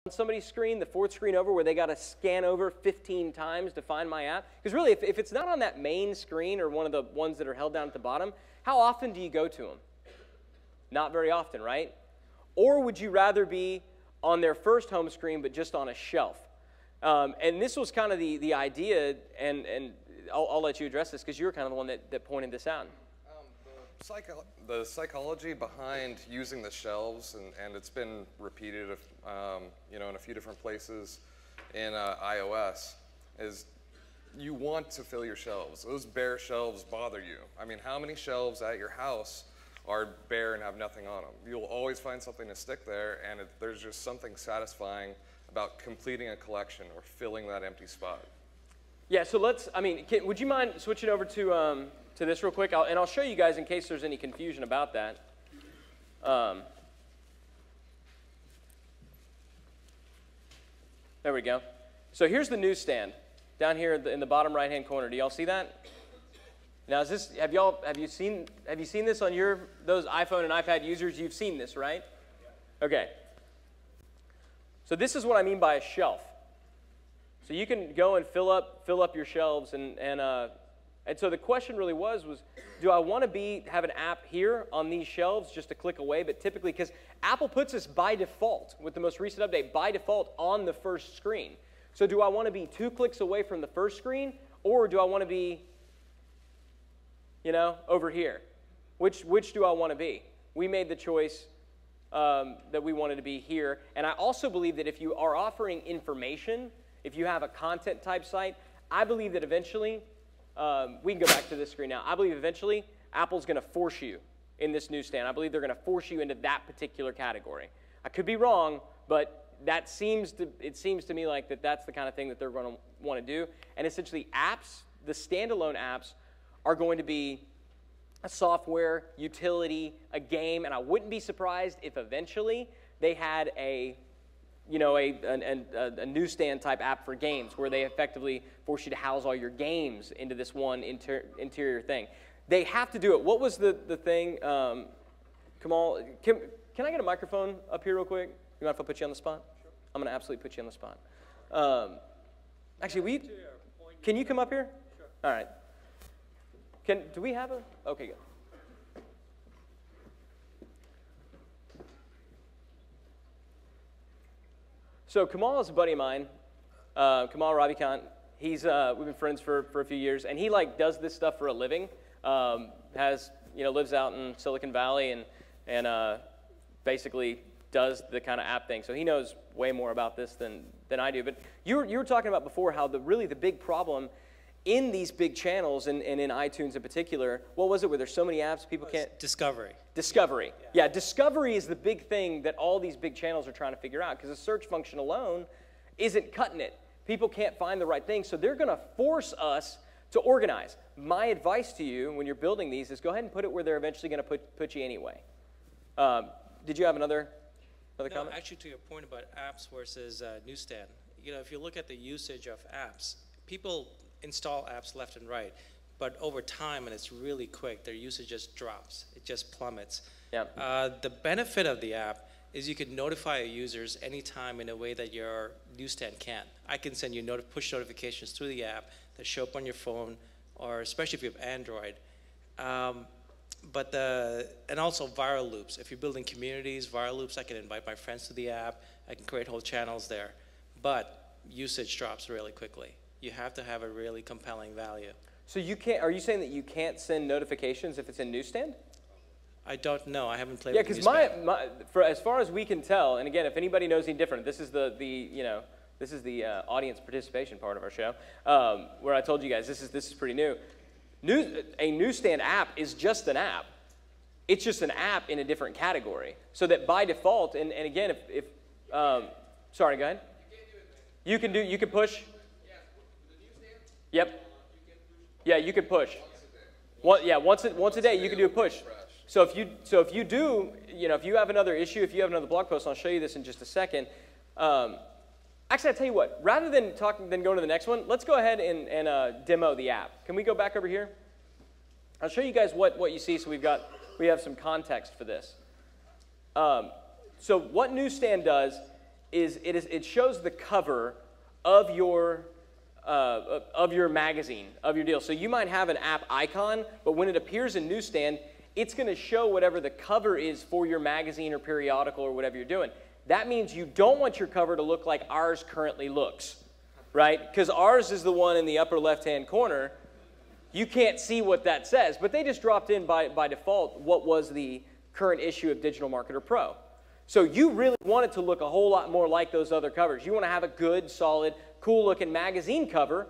somebody's screen, the fourth screen over, where they got to scan over 15 times to find my app? Because really, if it's not on that main screen or one of the ones that are held down at the bottom, how often do you go to them? Not very often, right? Or would you rather be on their first home screen but just on a shelf? And this was kind of the idea, and I'll let you address this because you're kind of the one that pointed this out. The psychology behind using the shelves, and it's been repeated, you know, in a few different places in iOS, is you want to fill your shelves. Those bare shelves bother you. I mean, how many shelves at your house are bare and have nothing on them? You'll always find something to stick there, and there's just something satisfying about completing a collection or filling that empty spot. Yeah, so would you mind switching over to this real quick? And I'll show you guys in case there's any confusion about that. There we go. So here's the newsstand down here in the bottom right-hand corner. Do y'all see that? Now, have you seen this on those iPhone and iPad users? You've seen this, right? Okay. So this is what I mean by a shelf. So you can go and fill up your shelves, and so the question really was do I want to have an app here on these shelves just a click away? But typically, because Apple puts us by default with the most recent update by default on the first screen. So do I want to be 2 clicks away from the first screen, or do I want to be, you know, over here? Which do I want to be? We made the choice that we wanted to be here, and I also believe that if you are offering information, if you have a content type site, I believe that eventually, we can go back to this screen now. I believe eventually Apple's going to force you in this newsstand. I believe they're going to force you into that particular category. I could be wrong, but it seems to me like that's the kind of thing that they're going to want to do. And essentially apps, the standalone apps, are going to be a software, utility, a game, and I wouldn't be surprised if eventually they had a newsstand type app for games where they effectively force you to house all your games into this one interior thing. They have to do it. What was the thing? Kamal, can I get a microphone up here real quick? You mind if I put you on the spot? Sure. I'm going to absolutely put you on the spot. Actually, can you come up here? Sure. All right. Do we have okay, good. So Kamal is a buddy of mine, Kamal Ravikant. We've been friends for a few years, and he does this stuff for a living. Lives out in Silicon Valley and basically does the kind of app thing. So he knows way more about this than I do. But you were talking about before how the big problem in these big channels and in iTunes in particular, what was it where there's so many apps people can't? Discovery. Discovery. Yeah, discovery is the big thing that all these big channels are trying to figure out because the search function alone isn't cutting it. People can't find the right thing, so they're going to force us to organize. My advice to you when you're building these is go ahead and put it where they're eventually going to put you anyway. Did you have another comment? Actually, to your point about apps versus newsstand, if you look at the usage of apps, people install apps left and right, but over time, and it's really quick, their usage just drops. It just plummets. Yep. The benefit of the app is you can notify your users anytime in a way that your newsstand can't. I can send you push notifications through the app that show up on your phone, or especially if you have Android. And also viral loops. If you're building communities, viral loops, I can invite my friends to the app. I can create whole channels there. But usage drops really quickly. You have to have a really compelling value. So are you saying that you can't send notifications if it's in newsstand? I don't know. I haven't played. Yeah, because as far as we can tell, and again, if anybody knows any different, this is the audience participation part of our show, where I told you guys this is pretty new. A newsstand app is just an app. It's just an app in a different category. So that by default, and again, if sorry, go ahead. You can push. Yep. Yeah, you can push. Once a day, you can do a push. So if you do, if you have another issue, if you have another blog post, I'll show you this in just a second. Actually, I'll tell you what. Rather than going to the next one, let's go ahead and demo the app. Can we go back over here? I'll show you guys what you see. So we have some context for this. So what Newsstand does it shows the cover of your magazine, of your deal. So you might have an app icon, but when it appears in Newsstand, it's going to show whatever the cover is for your magazine or periodical or whatever you're doing. That means you don't want your cover to look like ours currently looks, right? Because ours is the one in the upper left-hand corner. You can't see what that says, but they just dropped in by default what was the current issue of Digital Marketer Pro. So you really want it to look a whole lot more like those other covers. You want to have a good, solid, cool-looking magazine cover,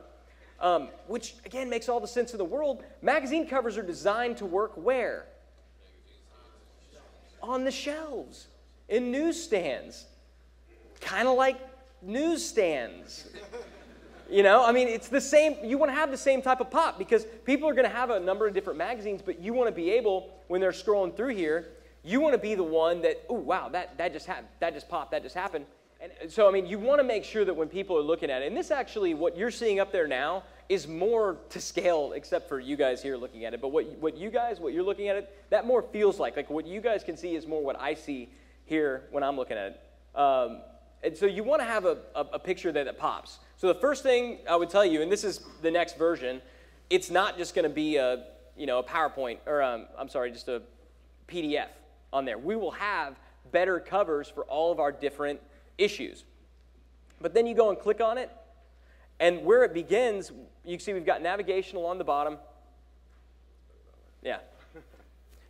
which, again, makes all the sense in the world. Magazine covers are designed to work where? On the shelves, in newsstands, kind of like newsstands. You know, I mean, it's the same. You want to have the same type of pop because people are going to have a number of different magazines, but you want to be able, when they're scrolling through here, you want to be the one that, oh, wow, that just happened, that just popped, that just happened. And so, I mean, you want to make sure that when people are looking at it, and this actually, what you're seeing up there now is more to scale, except for you guys here looking at it. But what you're looking at it, that more feels like what you guys can see is more what I see here when I'm looking at it. And so you want to have a picture that pops. So the first thing I would tell you, and this is the next version, it's not just going to be a PowerPoint, or I'm sorry, just a PDF on there. We will have better covers for all of our different issues. But then you go and click on it, and where it begins, you can see we've got navigation along the bottom. Yeah.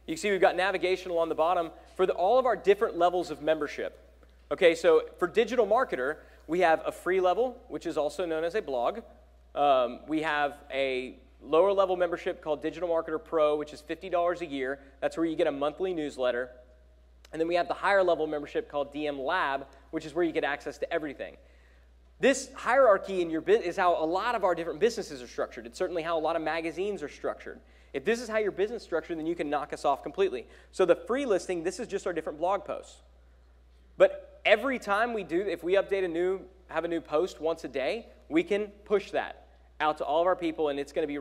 You can see we've got navigation along the bottom for all of our different levels of membership. Okay, so for Digital Marketer, we have a free level, which is also known as a blog. We have a lower level membership called Digital Marketer Pro, which is $50 a year. That's where you get a monthly newsletter. And then we have the higher level membership called DM Lab, which is where you get access to everything. This hierarchy in your is how a lot of our different businesses are structured. It's certainly how a lot of magazines are structured. If this is how your business is structured, then you can knock us off completely. So the free listing, this is just our different blog posts. But every time we do, if we update have a new post once a day, we can push that out to all of our people, and it's going to be